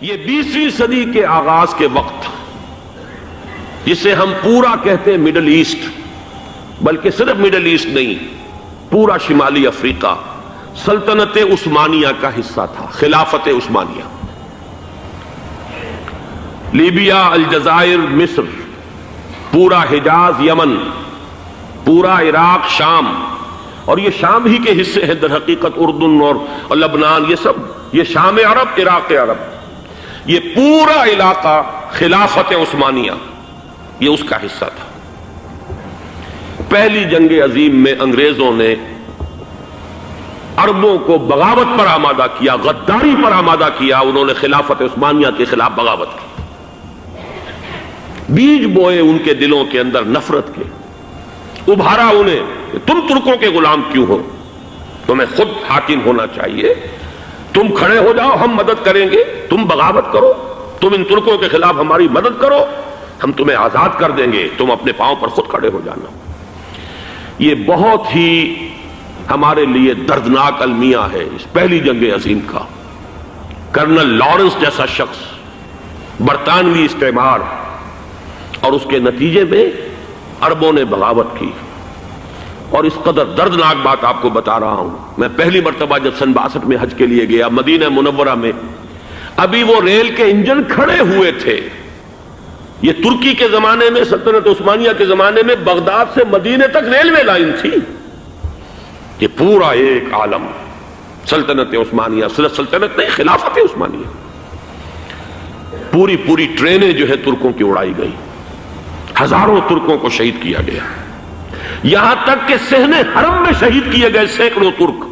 یہ 20ویں صدی کے آغاز کے وقت جسے ہم پورا کہتے ہیں مڈل ایسٹ، بلکہ صرف مڈل ایسٹ نہیں، پورا شمالی افریقہ سلطنت عثمانیہ کا حصہ تھا، خلافت عثمانیہ۔ لیبیا، الجزائر، مصر، پورا حجاز، یمن، پورا عراق، شام، اور یہ شام ہی کے حصے ہیں در حقیقت، اردن اور لبنان، یہ سب یہ شام عرب، عراق عرب، یہ پورا علاقہ خلافت عثمانیہ یہ اس کا حصہ تھا۔ پہلی جنگ عظیم میں انگریزوں نے عربوں کو بغاوت پر آمادہ کیا، غداری پر آمادہ کیا، انہوں نے خلافت عثمانیہ کے خلاف بغاوت کی، بیج بوئے ان کے دلوں کے اندر نفرت کے، ابھارا انہیں کہ تم ترکوں کے غلام کیوں ہو، تمہیں خود حاکم ہونا چاہیے، تم کھڑے ہو جاؤ، ہم مدد کریں گے، تم بغاوت کرو، تم ان ترکوں کے خلاف ہماری مدد کرو، ہم تمہیں آزاد کر دیں گے، تم اپنے پاؤں پر خود کھڑے ہو جانا۔ یہ بہت ہی ہمارے لیے دردناک المیہ ہے اس پہلی جنگ عظیم کا۔ کرنل لارنس جیسا شخص، برطانوی استعمار، اور اس کے نتیجے میں عربوں نے بغاوت کی۔ اور اس قدر دردناک بات آپ کو بتا رہا ہوں، میں پہلی مرتبہ جب سن 62 میں حج کے لیے گیا مدینہ منورہ میں، ابھی وہ ریل کے انجن کھڑے ہوئے تھے۔ یہ ترکی کے زمانے میں، سلطنت عثمانیہ کے زمانے میں بغداد سے مدینے تک ریلوے لائن تھی۔ یہ پورا ایک عالم سلطنت عثمانیہ، صرف سلطنت نہیں، خلافت عثمانیہ، پوری ٹرینیں جو ہے ترکوں کی اڑائی گئی، ہزاروں ترکوں کو شہید کیا گیا، یہاں تک کہ صحن حرم میں شہید کیے گئے سینکڑوں ترک۔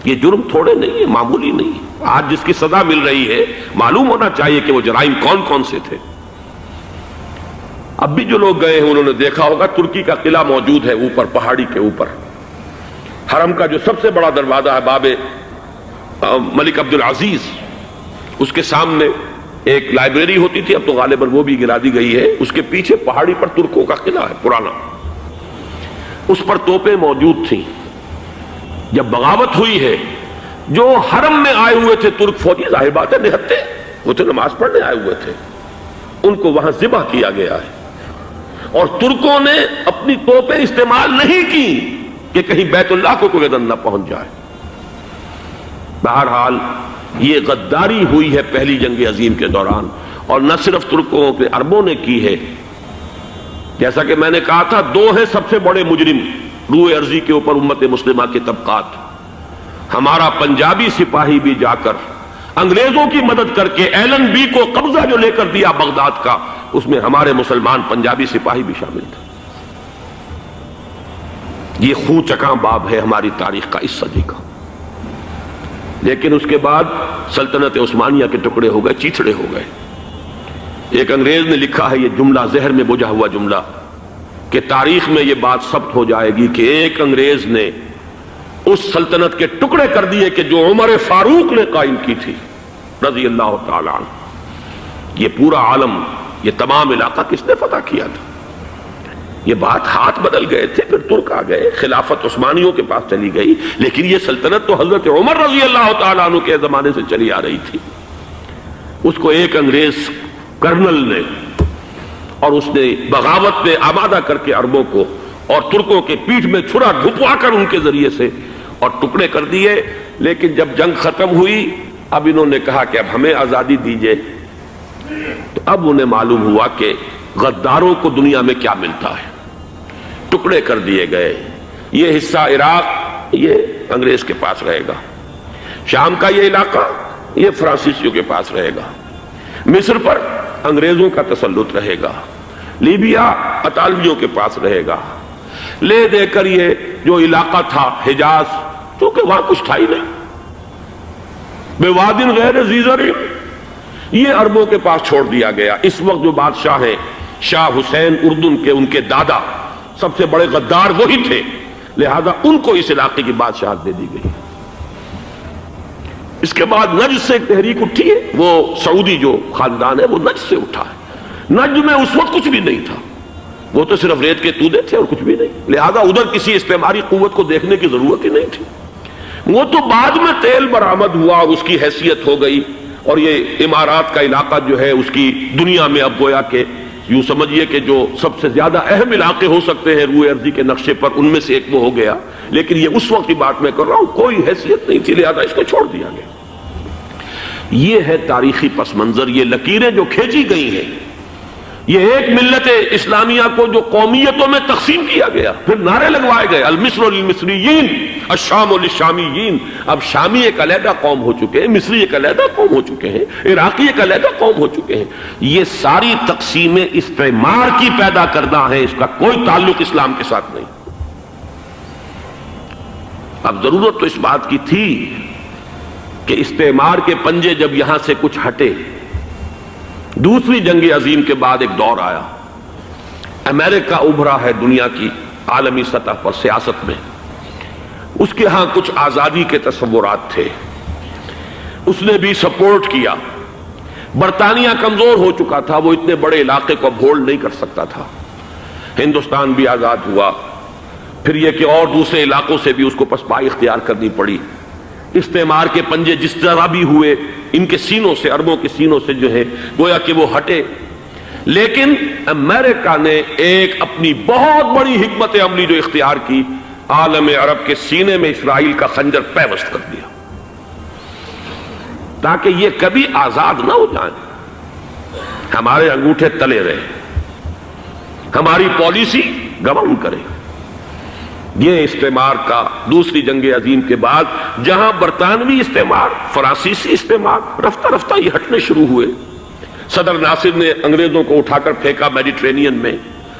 یہ جرم تھوڑے نہیں ہے، معمولی نہیں ہے۔ آج جس کی سزا مل رہی ہے، معلوم ہونا چاہیے کہ وہ جرائم کون کون سے تھے۔ اب بھی جو لوگ گئے ہیں انہوں نے دیکھا ہوگا، ترکی کا قلعہ موجود ہے اوپر پہاڑی کے اوپر، حرم کا جو سب سے بڑا دروازہ ہے باب ملک عبد العزیز، اس کے سامنے ایک لائبریری ہوتی تھی، اب تو غالباً وہ بھی گرا دی گئی ہے، اس کے پیچھے پہاڑی پر ترکوں کا قلعہ ہے پرانا، اس پر توپیں موجود تھیں۔ جب بغاوت ہوئی ہے، جو حرم میں آئے ہوئے تھے ترک فوجی، ظاہر بات ہے نہتے، وہ تو نماز پڑھنے آئے ہوئے تھے، ان کو وہاں ذبح کیا گیا ہے، اور ترکوں نے اپنی توپیں استعمال نہیں کی کہ کہیں بیت اللہ کو کوئی گدن نہ پہنچ جائے۔ بہرحال یہ غداری ہوئی ہے پہلی جنگ عظیم کے دوران، اور نہ صرف ترکوں پہ عربوں نے کی ہے۔ جیسا کہ میں نے کہا تھا، دو ہیں سب سے بڑے مجرم روئے ارضی کے اوپر امت مسلمہ کے طبقات۔ ہمارا پنجابی سپاہی بھی جا کر انگریزوں کی مدد کر کے ایلن بی کو قبضہ جو لے کر دیا بغداد کا، اس میں ہمارے مسلمان پنجابی سپاہی بھی شامل تھے۔ یہ خون چکاں باب ہے ہماری تاریخ کا اس صدی کا۔ لیکن اس کے بعد سلطنت عثمانیہ کے ٹکڑے ہو گئے، چیتھڑے ہو گئے۔ ایک انگریز نے لکھا ہے یہ جملہ، زہر میں بجھا ہوا جملہ، کہ تاریخ میں یہ بات ثبت ہو جائے گی کہ ایک انگریز نے اس سلطنت کے ٹکڑے کر دیے کہ جو عمر فاروق نے قائم کی تھی رضی اللہ تعالی عنہ۔ یہ پورا عالم، یہ تمام علاقہ کس نے فتح کیا تھا؟ یہ بات ہاتھ بدل گئے تھے، پھر ترک آ گئے، خلافت عثمانیوں کے پاس چلی گئی، لیکن یہ سلطنت تو حضرت عمر رضی اللہ تعالیٰ عنہ کے زمانے سے چلی آ رہی تھی۔ اس کو ایک انگریز کرنل نے، اور اس نے بغاوت پہ آمادہ کر کے عربوں کو اور ترکوں کے پیٹھ میں چھرا گھپوا کر ان کے ذریعے سے اور ٹکڑے کر دیے۔ لیکن جب جنگ ختم ہوئی، اب انہوں نے کہا کہ اب ہمیں آزادی دیجئے، تو اب انہیں معلوم ہوا کہ غداروں کو دنیا میں کیا ملتا ہے، ٹکڑے کر دیے گئے۔ یہ حصہ عراق یہ انگریز کے پاس رہے گا، شام کا یہ علاقہ یہ فرانسیسیوں کے پاس رہے گا، مصر پر انگریزوں کا تسلط رہے گا، لیبیا اطالویوں کے پاس رہے گا، لے دے کر یہ جو علاقہ تھا حجاز، کیونکہ وہاں کچھ تھا ہی نہیں، بے وادن غیر ذی زرع، یہ عربوں کے پاس چھوڑ دیا گیا۔ اس وقت جو بادشاہ ہیں شاہ حسین اردن کے، ان کے دادا سب سے بڑے غدار وہی تھے، لہذا ان کو اس علاقے کی بادشاہت دے دی گئی۔ اس کے بعد نجد سے ایک تحریک اٹھی ہے، وہ سعودی جو خاندان ہے وہ نجد سے اٹھا ہے۔ نجد میں اس وقت کچھ بھی نہیں تھا، وہ تو صرف ریت کے تودے تھے اور کچھ بھی نہیں، لہذا ادھر کسی استعماری قوت کو دیکھنے کی ضرورت ہی نہیں تھی۔ وہ تو بعد میں تیل برآمد ہوا اور اس کی حیثیت ہو گئی اور یہ امارات کا علاقہ جو ہے اس کی دنیا میں اب گویا کہ یوں سمجھیے کہ جو سب سے زیادہ اہم علاقے ہو سکتے ہیں روئے ارضی کے نقشے پر، ان میں سے ایک وہ ہو گیا. لیکن یہ اس وقت کی بات میں کر رہا ہوں، کوئی حیثیت نہیں تھی، لہذا اس کو چھوڑ دیا گیا. یہ ہے تاریخی پس منظر، یہ لکیریں جو کھینچی گئی ہیں. یہ ایک ملت اسلامیہ کو جو قومیتوں میں تقسیم کیا گیا، پھر نعرے لگوائے گئے المصر للمصریین الشام للشامیین. اب شامی ایک علیحدہ قوم ہو چکے ہیں، مصری ایک علیحدہ قوم ہو چکے ہیں، عراقی ایک علیحدہ قوم ہو چکے ہیں. یہ ساری تقسیمیں استعمار کی پیدا کردہ ہیں، اس کا کوئی تعلق اسلام کے ساتھ نہیں. اب ضرورت تو اس بات کی تھی کہ استعمار کے پنجے جب یہاں سے کچھ ہٹے، دوسری جنگ عظیم کے بعد ایک دور آیا، امریکہ ابھرا ہے دنیا کی عالمی سطح پر سیاست میں. اس کے ہاں کچھ آزادی کے تصورات تھے، اس نے بھی سپورٹ کیا. برطانیہ کمزور ہو چکا تھا، وہ اتنے بڑے علاقے کو اب ہولڈ نہیں کر سکتا تھا. ہندوستان بھی آزاد ہوا، پھر یہ کہ اور دوسرے علاقوں سے بھی اس کو پسپائی اختیار کرنی پڑی. استعمار کے پنجے جس طرح بھی ہوئے، ان کے سینوں سے، عربوں کے سینوں سے جو ہے گویا کہ وہ ہٹے. لیکن امریکہ نے ایک اپنی بہت بڑی حکمت عملی جو اختیار کی، عالم عرب کے سینے میں اسرائیل کا خنجر پیوست کر دیا تاکہ یہ کبھی آزاد نہ ہو جائیں، ہمارے انگوٹھے تلے رہے، ہماری پالیسی گورن کرے. یہ استعمار کا دوسری جنگ عظیم کے بعد جہاں برطانوی استعمار، فرانسیسی استعمار رفتہ رفتہ یہ ہٹنے شروع ہوئے. صدر ناصر نے انگریزوں کو اٹھا کر پھینکا میڈیٹرینین میں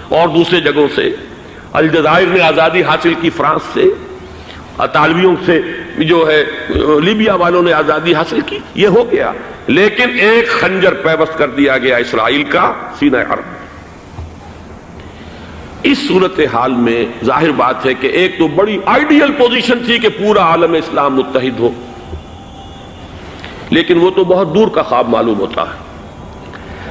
اور دوسرے جگہوں سے. الجزائر نے آزادی حاصل کی فرانس سے، اطالویوں سے جو ہے لیبیا والوں نے آزادی حاصل کی. یہ ہو گیا، لیکن ایک خنجر پیوست کر دیا گیا اسرائیل کا سینہ عرب. اس صورتحال میں ظاہر بات ہے کہ ایک تو بڑی آئیڈیل پوزیشن تھی کہ پورا عالم اسلام متحد ہو، لیکن وہ تو بہت دور کا خواب معلوم ہوتا ہے.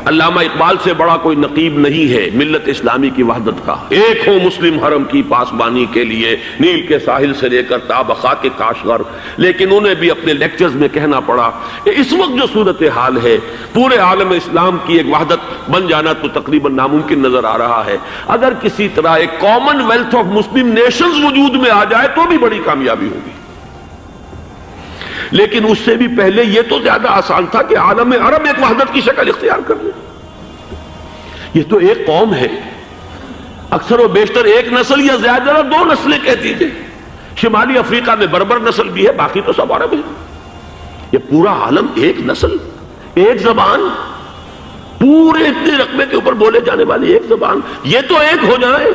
علامہ اقبال سے بڑا کوئی نقیب نہیں ہے ملت اسلامی کی وحدت کا. ایک ہو مسلم حرم کی پاسبانی کے لیے، نیل کے ساحل سے لے کر تا بخاک کاشغر. لیکن انہیں بھی اپنے لیکچرز میں کہنا پڑا کہ اس وقت جو صورتحال ہے، پورے عالم اسلام کی ایک وحدت بن جانا تو تقریباً ناممکن نظر آ رہا ہے. اگر کسی طرح ایک common wealth of Muslim nations وجود میں آ جائے تو بھی بڑی کامیابی ہوگی. لیکن اس سے بھی پہلے یہ تو زیادہ آسان تھا کہ عالم عرب ایک وحدت کی شکل اختیار کر لے. یہ تو ایک قوم ہے، اکثر و بیشتر ایک نسل یا زیادہ دو نسلیں کہہ دیجیے. شمالی افریقہ میں بربر نسل بھی ہے، باقی تو سب عرب ہے. یہ پورا عالم ایک نسل، ایک زبان، پورے اتنے رقبے کے اوپر بولے جانے والی ایک زبان، یہ تو ایک ہو جائے.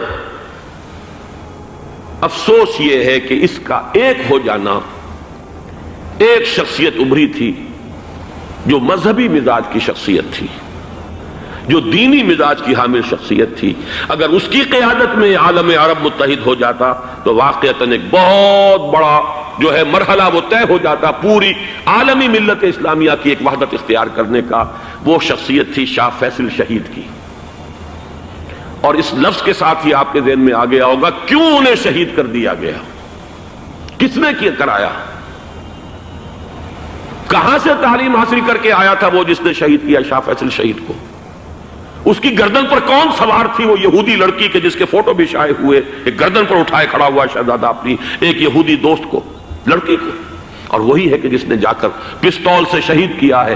افسوس یہ ہے کہ اس کا ایک ہو جانا، ایک شخصیت ابھری تھی جو مذہبی مزاج کی شخصیت تھی، جو دینی مزاج کی حامل شخصیت تھی. اگر اس کی قیادت میں عالم عرب متحد ہو جاتا تو واقعتاً ایک بہت بڑا جو ہے مرحلہ وہ طے ہو جاتا پوری عالمی ملت اسلامیہ کی ایک وحدت اختیار کرنے کا. وہ شخصیت تھی شاہ فیصل شہید کی. اور اس لفظ کے ساتھ ہی آپ کے ذہن میں آ گیا ہوگا کیوں انہیں شہید کر دیا گیا، کس نے کیا کرایا، کہاں سے تعلیم حاصل کر کے آیا تھا وہ جس نے شہید کیا شاہ فیصل شہید کو. اس کی گردن پر کون سوار تھی، وہ یہودی لڑکی کے جس کے فوٹو بھی شائع ہوئے، ایک گردن پر اٹھائے کھڑا ہوا شہزادہ اپنی ایک یہودی دوست کو، لڑکی کو. اور وہی ہے کہ جس نے جا کر پستول سے شہید کیا ہے.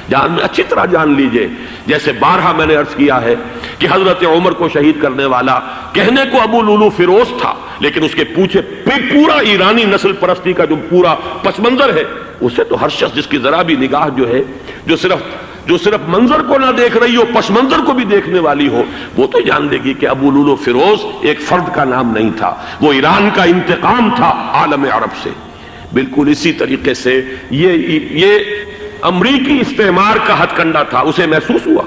جان میں اچھی طرح جان لیجئے، جیسے بارہا میں نے عرض کیا ہے کہ حضرت عمر کو شہید کرنے والا کہنے کو ابو لولو فیروز تھا، لیکن اس کے پیچھے پورا ایرانی نسل پرستی کا جو پورا پس منظر ہے، اسے تو ہر شخص جس کی ذرا بھی نگاہ جو ہے جو صرف منظر کو نہ دیکھ رہی ہو، پس منظر کو بھی دیکھنے والی ہو، وہ تو جان لے گی کہ ابو لولو فیروز ایک فرد کا نام نہیں تھا، وہ ایران کا انتقام تھا عالم عرب سے. بالکل اسی طریقے سے یہ امریکی استعمار کا ہتھ کنڈا تھا، اسے محسوس ہوا.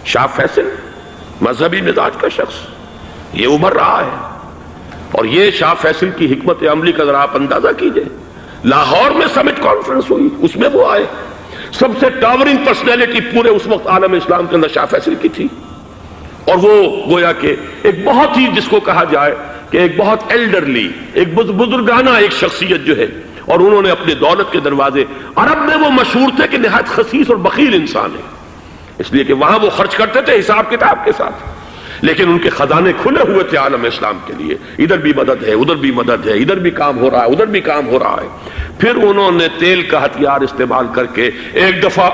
شاہ فیصل مذہبی مزاج کا شخص یہ ابھر رہا ہے، اور یہ شاہ فیصل کی حکمت عملی کا ذرا آپ اندازہ کیجئے. لاہور میں سمٹ کانفرنس ہوئی، اس میں وہ آئے، سب سے ٹاورنگ پرسنالٹی پورے اس وقت عالم اسلام کے اندر شاہ فیصل کی تھی. اور وہ گویا کہ ایک بہت ہی جس کو کہا جائے کہ ایک بہت ایلڈرلی، ایک بزرگانہ ایک شخصیت جو ہے، اور انہوں نے اپنی دولت کے دروازے، عرب میں وہ مشہور تھے کہ نہایت خسیس اور بخیل انسان ہے، اس لیے کہ وہاں وہ خرچ کرتے تھے حساب کتاب کے ساتھ، لیکن ان کے خزانے کھلے ہوئے تھے عالم اسلام کے لیے، ادھر بھی مدد ہے، ادھر بھی مدد ہے، ادھر بھی کام ہو رہا ہے، ادھر بھی کام ہو رہا ہے۔ پھر انہوں نے تیل کا ہتھیار استعمال کر کے ایک دفعہ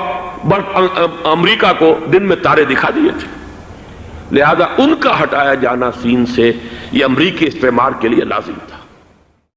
امریکہ کو دن میں تارے دکھا دیے تھے، لہذا ان کا ہٹایا جانا سین سے یہ امریکی استعمار کے لیے لازم تھا۔